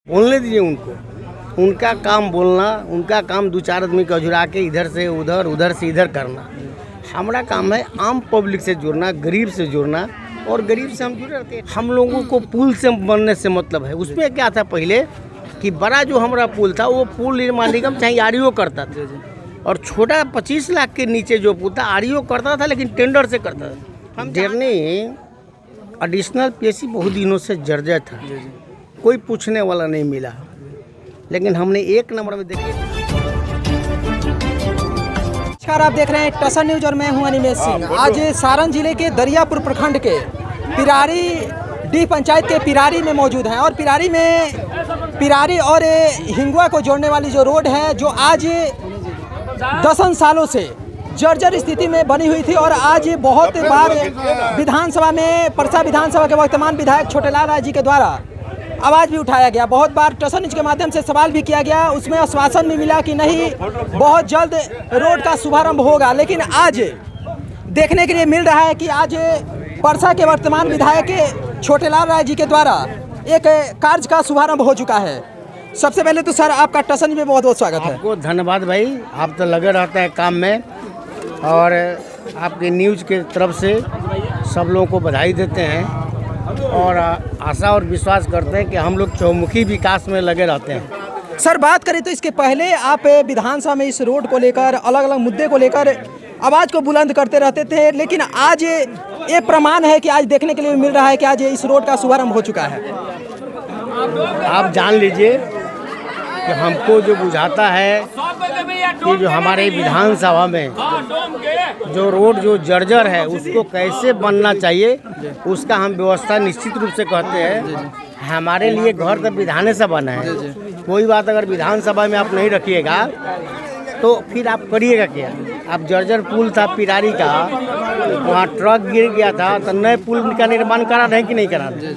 बोलने दीजिए उनको, उनका काम बोलना, उनका काम दो चार आदमी को जुड़ा के इधर से उधर, उधर से इधर करना। हमारा काम है आम पब्लिक से जुड़ना, गरीब से जुड़ना, और गरीब से हम जुड़े रहते हैं। हम लोगों को पुल से बनने से मतलब है। उसमें क्या था पहले कि बड़ा जो हमारा पुल था वो पुल निर्माण निगम चाहे आरईओ करता था, और छोटा 25 लाख के नीचे जो पुल था आरईओ करता था, लेकिन टेंडर से करता था। हम डेरनी एडिशनल पीएससी बहुत दिनों से जर्जर था, कोई पूछने वाला नहीं मिला, लेकिन हमने 1 नंबर में देखिए। नमस्कार, आप देख रहे हैं टसन न्यूज और मैं हूं अनिमेश सिंह। आज सारण जिले के दरियापुर प्रखंड के पिरारी डी पंचायत के पिरारी में मौजूद हैं, और पिरारी और हिंगुआ को जोड़ने वाली जो रोड है, जो आज दसन सालों से जर्जर स्थिति में बनी हुई थी, और आज बहुत बार विधानसभा में परसा विधानसभा के वर्तमान विधायक छोटेलाल राय जी के द्वारा आवाज़ भी उठाया गया। बहुत बार टसन न्यूज के माध्यम से सवाल भी किया गया, उसमें आश्वासन भी मिला कि नहीं बहुत जल्द रोड का शुभारंभ होगा। लेकिन आज देखने के लिए मिल रहा है कि आज परसा के वर्तमान विधायक छोटेलाल राय जी के द्वारा एक कार्य का शुभारंभ हो चुका है। सबसे पहले तो सर आपका टसन में बहुत बहुत स्वागत है। आपको धन्यवाद भाई, आप तो लगे रहते हैं काम में, और आपके न्यूज़ के तरफ से सब लोगों को बधाई देते हैं, और आशा और विश्वास करते हैं कि हम लोग चौमुखी विकास में लगे रहते हैं। सर बात करें तो इसके पहले आप विधानसभा में इस रोड को लेकर अलग अलग मुद्दे को लेकर आवाज़ को बुलंद करते रहते थे, लेकिन आज ये प्रमाण है कि आज देखने के लिए मिल रहा है कि आज इस रोड का शुभारंभ हो चुका है। आप जान लीजिए कि हमको जो बुझाता है कि जो हमारे विधानसभा में जो रोड जो जर्जर है उसको कैसे बनना चाहिए, उसका हम व्यवस्था निश्चित रूप से कहते हैं। हमारे लिए घर तो विधानसभा है, कोई बात अगर विधानसभा में आप नहीं रखिएगा तो फिर आप करिएगा क्या। आप जर्जर पुल था पिरारी का, वहाँ ट्रक गिर गया था, तो नए पुल का निर्माण करा रहे हैं कि नहीं करा रहे,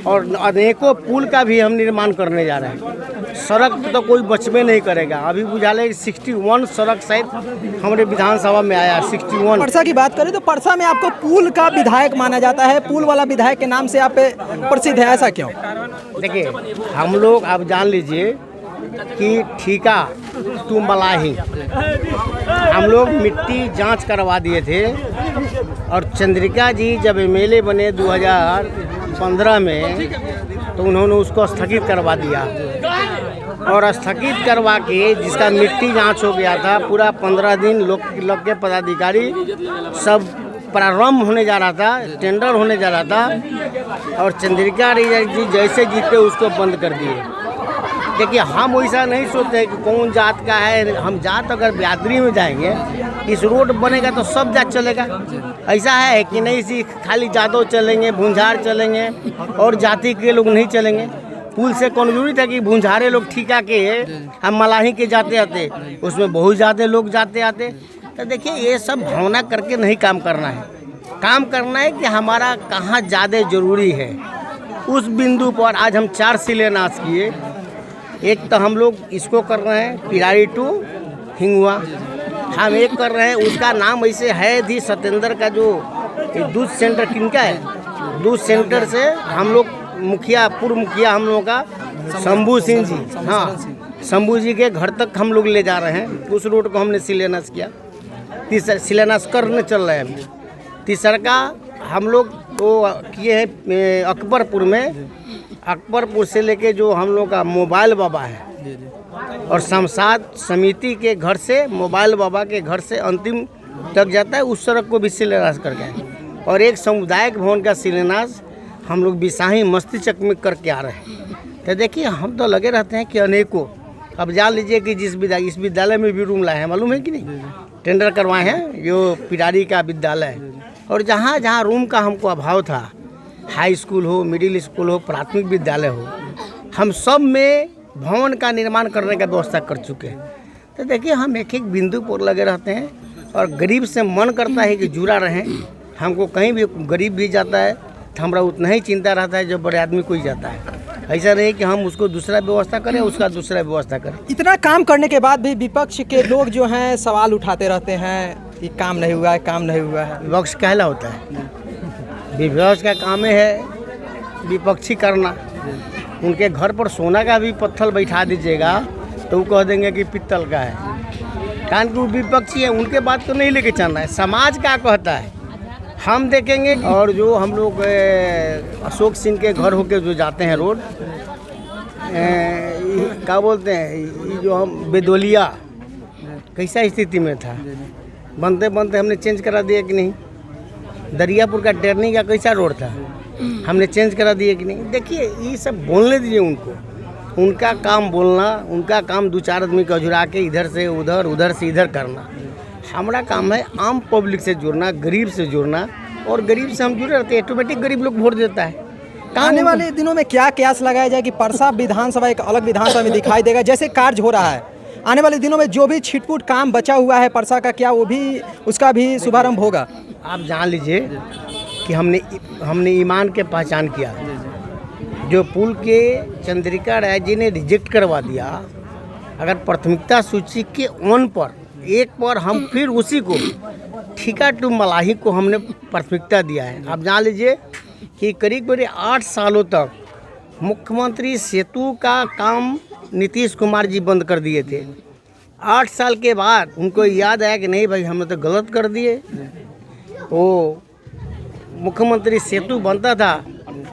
और अनेकों पुल का भी हम निर्माण करने जा रहे हैं। सड़क तो कोई बचबे नहीं करेगा। अभी बुझा ले 61 सड़क शायद हमारे विधानसभा में आया, 61। परसा की बात करें तो परसा में आपको पुल का विधायक माना जाता है, पुल वाला विधायक के नाम से आप प्रसिद्ध है, ऐसा क्यों? देखिए हम लोग आप जान लीजिए कि ठीका तू मलाही, हम लोग मिट्टी जांच करवा दिए थे, और चंद्रिका जी जब एमएलए बने 2015 में तो उन्होंने उसको स्थगित करवा दिया, और स्थगित करवा के जिसका मिट्टी जांच हो गया था, पूरा 15 दिन लोग के पदाधिकारी सब प्रारंभ होने जा रहा था, टेंडर होने जा रहा था, और चंद्रिका जी जैसे जीते उसको बंद कर दिए। देखिए हम वैसा नहीं सोचते कि कौन जात का है, हम जात अगर बिरादरी में जाएंगे, इस रोड बनेगा तो सब जात चलेगा। ऐसा है कि नहीं सी खाली जादव चलेंगे, भूंझार चलेंगे, और जाति के लोग नहीं चलेंगे। पुल से कौन जरूरी था कि भूंझारे लोग ठीका के हम मलाही के जाते आते, उसमें बहुत ज़्यादा लोग जाते आते। तो देखिए ये सब भावना करके नहीं काम करना है, काम करना है कि हमारा कहाँ ज़्यादा ज़रूरी है, उस बिंदु पर आज हम 4 शिलान्यास किए। एक तो हम लोग इसको कर रहे हैं पिरारी टू हिंगुआ, हम एक कर रहे हैं, उसका नाम ऐसे है दी सत्येंद्र का जो दूध सेंटर किनका है, दूध सेंटर से हम लोग मुखिया पूर्व मुखिया हम लोगों का शंभू सिंह जी, हाँ शंभू जी के घर तक हम लोग ले जा रहे हैं। उस रोड को हमने शिलान्यास किया, तीसरा शिलान्यास करने चल रहे हैं। तीसरा का हम लोग वो किए हैं अकबरपुर में, अकबरपुर से लेके जो हम लोग का मोबाइल बाबा है, और शमशाद समिति के घर से मोबाइल बाबा के घर से अंतिम तक जाता है, उस सड़क को भी शिलान्यास कर गए। और एक सामुदायिक भवन का शिलान्यास हम लोग बिसाही मस्तीचक में करके आ रहे हैं। तो देखिए हम तो लगे रहते हैं कि अनेकों, अब जान लीजिए कि इस विद्यालय में भी रूम लाए हैं, मालूम है कि नहीं, टेंडर करवाए हैं, जो पिरारी का विद्यालय है। और जहाँ जहाँ रूम का हमको अभाव था, हाई स्कूल हो, मिडिल स्कूल हो, प्राथमिक विद्यालय हो, हम सब में भवन का निर्माण करने का व्यवस्था कर चुके हैं। तो देखिए हम एक एक बिंदु पर लगे रहते हैं, और गरीब से मन करता है कि जुड़ा रहें। हमको कहीं भी गरीब भी जाता है तो हमारा उतना ही चिंता रहता है जो बड़े आदमी कोई जाता है। ऐसा नहीं कि हम उसको दूसरा व्यवस्था करें, उसका दूसरा व्यवस्था करें। इतना काम करने के बाद भी विपक्ष के लोग जो हैं सवाल उठाते रहते हैं कि काम नहीं हुआ है, काम नहीं हुआ है। विपक्ष कहला होता है, विपक्ष का काम है विपक्षी करना, उनके घर पर सोना का भी पत्थर बैठा दीजिएगा तो वो कह देंगे कि पित्तल का है। कारण कि वो विपक्षी है, उनके बात तो नहीं लेके चलना है। समाज क्या कहता है हम देखेंगे। और जो हम लोग अशोक सिंह के घर होके जो जाते हैं रोड, क्या बोलते हैं, ये जो हम बेदोलिया कैसा स्थिति में था, बनते बनते हमने चेंज करा दिया कि नहीं। दरियापुर का टेरनी का कैसा रोड था, हमने चेंज करा दिया कि नहीं। देखिए ये सब बोलने दीजिए उनको, उनका काम बोलना, उनका काम दो चार आदमी को जुड़ा के इधर से उधर उधर से इधर करना। हमारा काम है आम पब्लिक से जुड़ना, गरीब से जुड़ना, और गरीब से हम जुड़े रहते हैं ऑटोमेटिक गरीब लोग वोट देता है। आने वाले दिनों में क्या कयास लगाया जाए कि परसा विधानसभा एक अलग विधानसभा में दिखाई देगा, जैसे कार्य हो रहा है। आने वाले दिनों में जो भी छिटपुट काम बचा हुआ है परसा का, क्या वो भी उसका भी शुभारंभ होगा? आप जान लीजिए कि हमने ईमान के पहचान किया। जो पुल के चंद्रिका राय जी ने रिजेक्ट करवा दिया, अगर प्राथमिकता सूची के ऑन पर एक पर हम फिर उसी को ठीका टू मलाही को हमने प्राथमिकता दिया है। आप जान लीजिए कि करीब 8 सालों तक मुख्यमंत्री सेतु का काम नीतीश कुमार जी बंद कर दिए थे। 8 साल के बाद उनको याद आया कि नहीं भाई हमने तो गलत कर दिए। वो मुख्यमंत्री सेतु बनता था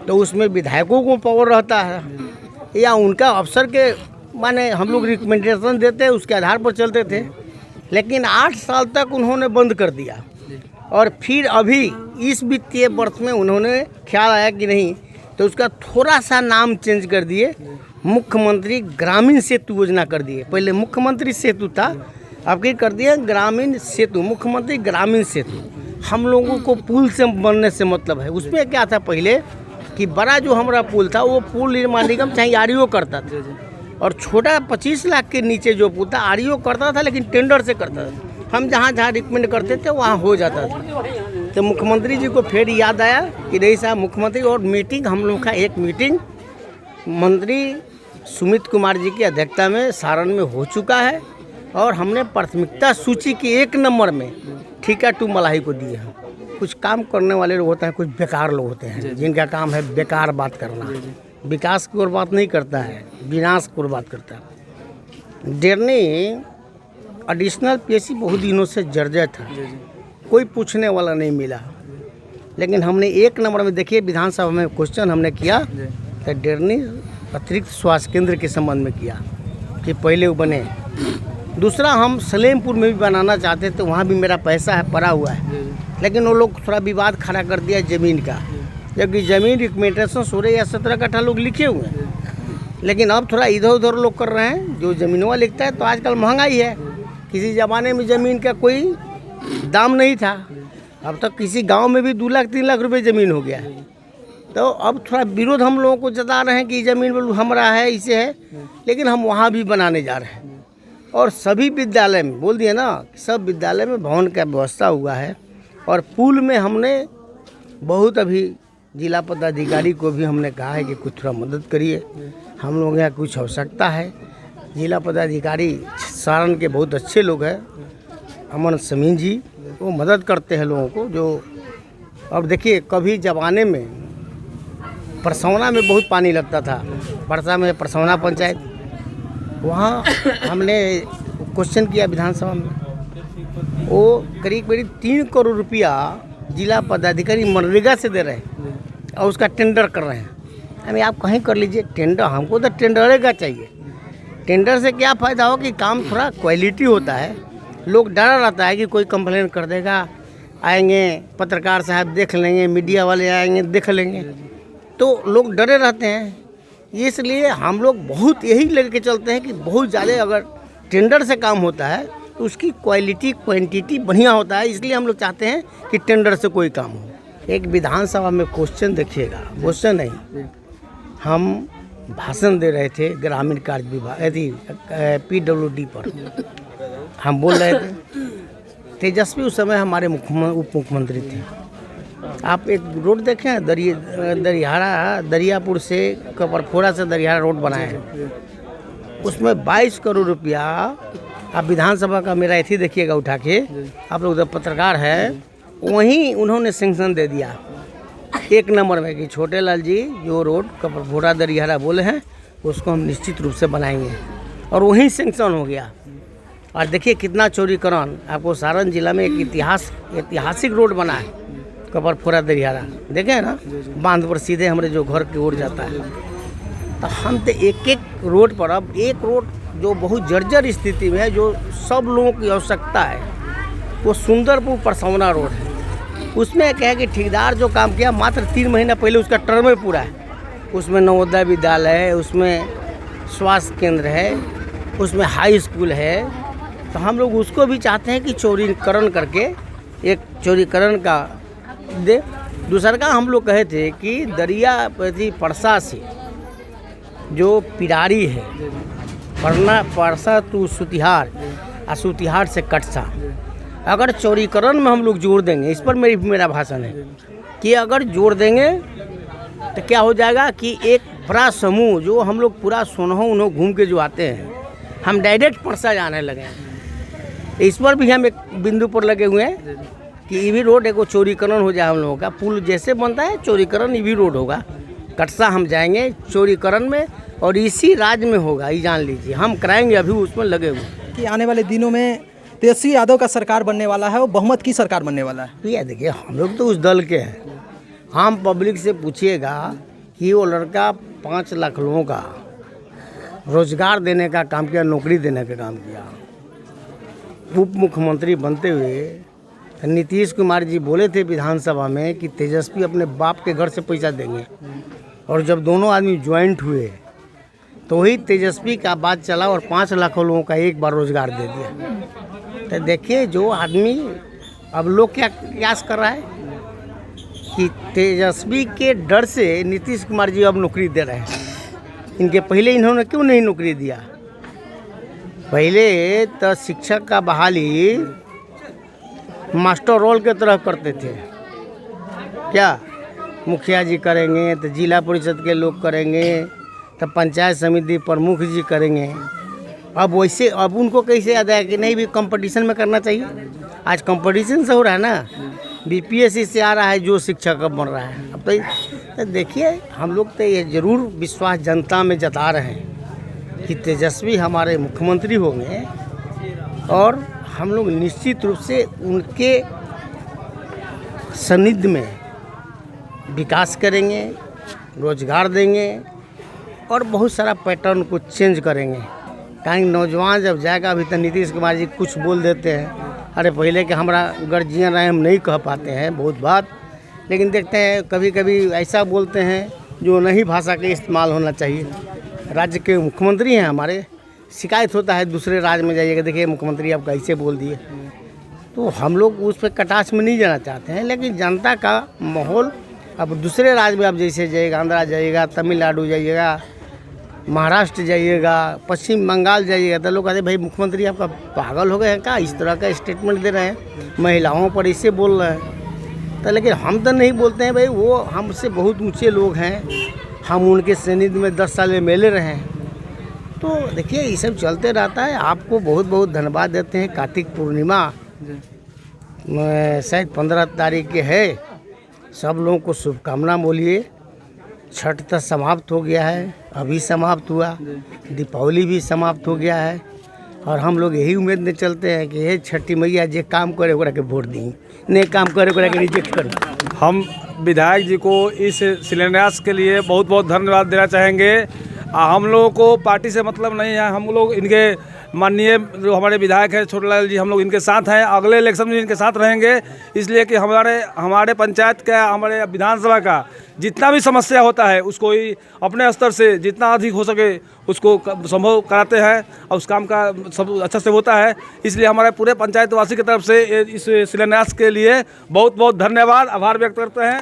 तो उसमें विधायकों को पावर रहता है या उनका अफसर के माने हम लोग रिकमेंडेशन देते उसके आधार पर चलते थे। लेकिन 8 साल तक उन्होंने बंद कर दिया और फिर अभी इस वित्तीय वर्ष में उन्होंने ख्याल आया कि नहीं तो उसका थोड़ा सा नाम चेंज कर दिए, मुख्यमंत्री ग्रामीण सेतु योजना कर दिए। पहले मुख्यमंत्री सेतु था, अब क्या कर दिया ग्रामीण सेतु, मुख्यमंत्री ग्रामीण सेतु। हम लोगों को पुल से बनने से मतलब है। उसमें क्या था पहले कि बड़ा जो हमारा पुल था वो पुल निर्माण निगम चाहे आरईओ करता था, और छोटा 25 लाख के नीचे जो पुल था आरईओ करता था लेकिन टेंडर से करता था। हम जहाँ जहाँ रिकमेंड करते थे वहाँ हो जाता था। तो मुख्यमंत्री जी को फिर याद आया कि नहीं साहब मुख्यमंत्री, और मीटिंग हम लोग का एक मीटिंग मंत्री सुमित कुमार जी की अध्यक्षता में सारण में हो चुका है और हमने प्राथमिकता सूची के 1 नंबर में ठीका टू मलाही को दिए हैं। कुछ काम करने वाले लोग होते हैं, कुछ बेकार लोग होते हैं जिनका काम है बेकार बात करना, विकास की ओर बात नहीं करता है, विनाश की ओर बात करता है। डेरनी एडिशनल पीएससी बहुत दिनों से जर्जर था, कोई पूछने वाला नहीं मिला। लेकिन हमने 1 नंबर में देखिए विधानसभा में क्वेश्चन हमने किया तो डेरनी अतिरिक्त स्वास्थ्य केंद्र के संबंध में किया कि पहले वो बने। दूसरा हम सलेमपुर में भी बनाना चाहते तो वहाँ भी मेरा पैसा है पड़ा हुआ है, लेकिन वो लोग थोड़ा विवाद खड़ा कर दिया ज़मीन का, जबकि ज़मीन रिकमेंडेशन 16 या 17 कट्ठा लोग लिखे हुए हैं। लेकिन अब थोड़ा इधर उधर लोग कर रहे हैं, जो ज़मीनवा लिखता है। तो आजकल महंगाई है, किसी ज़माने में ज़मीन का कोई दाम नहीं था, अब तक किसी गांव में भी 2 लाख 3 लाख रुपए ज़मीन हो गया है। तो अब थोड़ा विरोध हम लोगों को जता रहे हैं कि ज़मीन हमारा है, इसे है, लेकिन हम वहाँ भी बनाने जा रहे हैं। और सभी विद्यालय में बोल दिए ना, सब विद्यालय में भवन का व्यवस्था हुआ है। और पुल में हमने बहुत अभी जिला पदाधिकारी को भी हमने कहा है कि कुछ थोड़ा मदद करिए, हम लोग यहाँ कुछ आवश्यकता है। जिला पदाधिकारी सारण के बहुत अच्छे लोग हैं, अमन समीन जी, वो मदद करते हैं लोगों को। जो अब देखिए कभी ज़माने में परसौना में बहुत पानी लगता था, परसा में परसौना पंचायत, वहाँ हमने क्वेश्चन किया विधानसभा में, वो करीब 3 करोड़ रुपया जिला पदाधिकारी मनरेगा से दे रहे हैं और उसका टेंडर कर रहे हैं। हमें आप कहीं कर लीजिए टेंडर, हमको तो टेंडर का चाहिए। टेंडर से क्या फ़ायदा हो कि काम थोड़ा क्वालिटी होता है, लोग डरा रहता है कि कोई कंप्लेन कर देगा, आएंगे पत्रकार साहब देख लेंगे, मीडिया वाले आएंगे देख लेंगे, तो लोग डरे रहते हैं। इसलिए हम लोग बहुत यही लेके चलते हैं कि बहुत ज़्यादा अगर टेंडर से काम होता है तो उसकी क्वालिटी क्वांटिटी बढ़िया होता है। इसलिए हम लोग चाहते हैं कि टेंडर से कोई काम हो। एक विधानसभा में क्वेश्चन देखिएगा, क्वेश्चन नहीं, हम भाषण दे रहे थे ग्रामीण कार्य विभाग यदि PWD पर हम बोल रहे थे। तेजस्वी उस समय हमारे उप मुख्यमंत्री थे। आप एक रोड देखें दरियापुर से कपरफोड़ा से दरियारा रोड बनाए हैं, उसमें 22 करोड़ रुपया। आप विधानसभा का मेरा एथी देखिएगा उठा के, आप लोग जब पत्रकार है, वहीं उन्होंने सेंक्शन दे दिया एक नंबर में कि छोटे लाल जी जो रोड कपरभोरा दरियारा बोले हैं उसको हम निश्चित रूप से बनाएंगे और वहीं सेंक्शन हो गया। और देखिए कितना चौड़ीकरण, आपको सारण जिला में एक ऐतिहासिक रोड बना है कपरभोरा दरियारा, देखे ना, बांध पर सीधे हमारे जो घर की ओर जाता है। तो हम तो एक एक रोड पर, अब एक रोड जो बहुत जर्जर स्थिति में है, जो सब लोगों की आवश्यकता है, वो सुंदरपुर परसौना रोड है। उसमें क्या है कि ठेकेदार जो काम किया मात्र 3 महीना पहले उसका टर्म ही पूरा है। उसमें नवोदय विद्यालय है, उसमें स्वास्थ्य केंद्र है, उसमें हाई स्कूल है। तो हम लोग उसको भी चाहते हैं कि चौड़ीकरण करके एक चौड़ीकरण का दे। दूसरा का हम लोग कहे थे कि दरियापति परसा से जो पिरारी है, परसा टू सुतिहार और सुतिहार से कटसा, अगर चौड़ीकरण में हम लोग जोड़ देंगे, इस पर मेरा भाषण है कि अगर जोड़ देंगे तो क्या हो जाएगा कि एक बड़ा समूह जो हम लोग पूरा सोनहो उन्हों घूम के जो आते हैं, हम डायरेक्ट परसा जाने लगे। इस पर भी हम एक बिंदु पर लगे हुए हैं कि ईवी रोड एक चौड़ीकरण हो जाए। हम लोगों का पुल जैसे बनता है चौड़ीकरण ईवी रोड होगा, कटसा हम जाएंगे चौड़ीकरण में और इसी राज्य में होगा, ये जान लीजिए। हम कराएंगे, अभी उसमें लगे हुए कि आने वाले दिनों में तेजस्वी यादव का सरकार बनने वाला है और बहुमत की सरकार बनने वाला है। ये देखिए हम लोग तो उस दल के हैं। हम पब्लिक से पूछिएगा कि वो लड़का 5 लाख लोगों का रोजगार देने का काम किया, नौकरी देने का काम किया। उप मुख्यमंत्री बनते हुए नीतीश कुमार जी बोले थे विधानसभा में कि तेजस्वी अपने बाप के घर से पैसा देंगे, और जब दोनों आदमी ज्वाइंट हुए तो वही तेजस्वी का बात चला और 5 लाख लोगों का एक बार रोजगार दे दिया। तो देखिए जो आदमी, अब लोग क्या प्रयास कर रहा है कि तेजस्वी के डर से नीतीश कुमार जी अब नौकरी दे रहे हैं। इनके पहले इन्होंने क्यों नहीं नौकरी दिया? पहले तो शिक्षक का बहाली मास्टर रोल के तरह करते थे। क्या मुखिया जी करेंगे, तो जिला परिषद के लोग करेंगे, तो पंचायत समिति प्रमुख जी करेंगे। अब वैसे अब उनको कैसे याद आया कि नहीं भी कंपटीशन में करना चाहिए? आज कंपटीशन से हो रहा है ना, बीपीएससी से आ रहा है जो शिक्षक अब बन रहा है। अब तो देखिए हम लोग तो ये ज़रूर विश्वास जनता में जता रहे हैं कि तेजस्वी हमारे मुख्यमंत्री होंगे और हम लोग निश्चित रूप से उनके सानिध्य में विकास करेंगे, रोजगार देंगे और बहुत सारा पैटर्न को चेंज करेंगे। कहीं नौजवान जब जाएगा, अभी तो नीतीश कुमार जी कुछ बोल देते हैं, अरे पहले के हमारा गर्जियन रहे हम नहीं कह पाते हैं बहुत बात, लेकिन देखते हैं कभी कभी ऐसा बोलते हैं जो नहीं भाषा के इस्तेमाल होना चाहिए। राज्य के मुख्यमंत्री हैं हमारे, शिकायत होता है दूसरे राज्य में जाइएगा, देखिए मुख्यमंत्री आप कैसे बोल दिए। तो हम लोग उस पर कटाक्ष में नहीं जाना चाहते हैं, लेकिन जनता का माहौल, अब दूसरे राज्य में आप जैसे जाइएगा, आंध्रा जाइएगा, तमिलनाडु जाइएगा, महाराष्ट्र जाइएगा, पश्चिम बंगाल जाइएगा, तो लोग कहते हैं भाई मुख्यमंत्री आपका पागल हो गए हैं क्या, इस तरह का स्टेटमेंट दे रहे हैं, महिलाओं पर इससे बोल रहे हैं। तो लेकिन हम तो नहीं बोलते हैं भाई, वो हमसे बहुत ऊंचे लोग हैं, हम उनके सानिध्य में 10 साल में मेले रहे हैं। तो देखिए ये सब चलते रहता है। आपको बहुत बहुत धन्यवाद देते हैं। कार्तिक पूर्णिमा शायद 15 तारीख के है, सब लोगों को शुभकामना बोलिए। छठ तो समाप्त हो गया है, अभी समाप्त हुआ, दीपावली भी समाप्त हो गया है, और हम लोग यही उम्मीद में चलते हैं कि हे छठी मैया जे काम करे ओकरा के वोट दी, नहीं काम करे ओकरा के रिजेक्ट करो। हम विधायक जी को इस शिलान्यास के लिए बहुत बहुत धन्यवाद देना चाहेंगे। हम लोगों को पार्टी से मतलब नहीं है, हम लोग इनके माननीय जो हमारे विधायक हैं छोटेलाल जी, हम लोग इनके साथ हैं, अगले इलेक्शन में इनके साथ रहेंगे, इसलिए कि हमारे पंचायत का, हमारे विधानसभा का जितना भी समस्या होता है उसको ही अपने स्तर से जितना अधिक हो सके उसको संभव कराते हैं और उस काम का सब अच्छा से होता है। इसलिए हमारे पूरे पंचायतवासी की तरफ से इस शिलान्यास के लिए बहुत बहुत धन्यवाद, आभार व्यक्त करते हैं।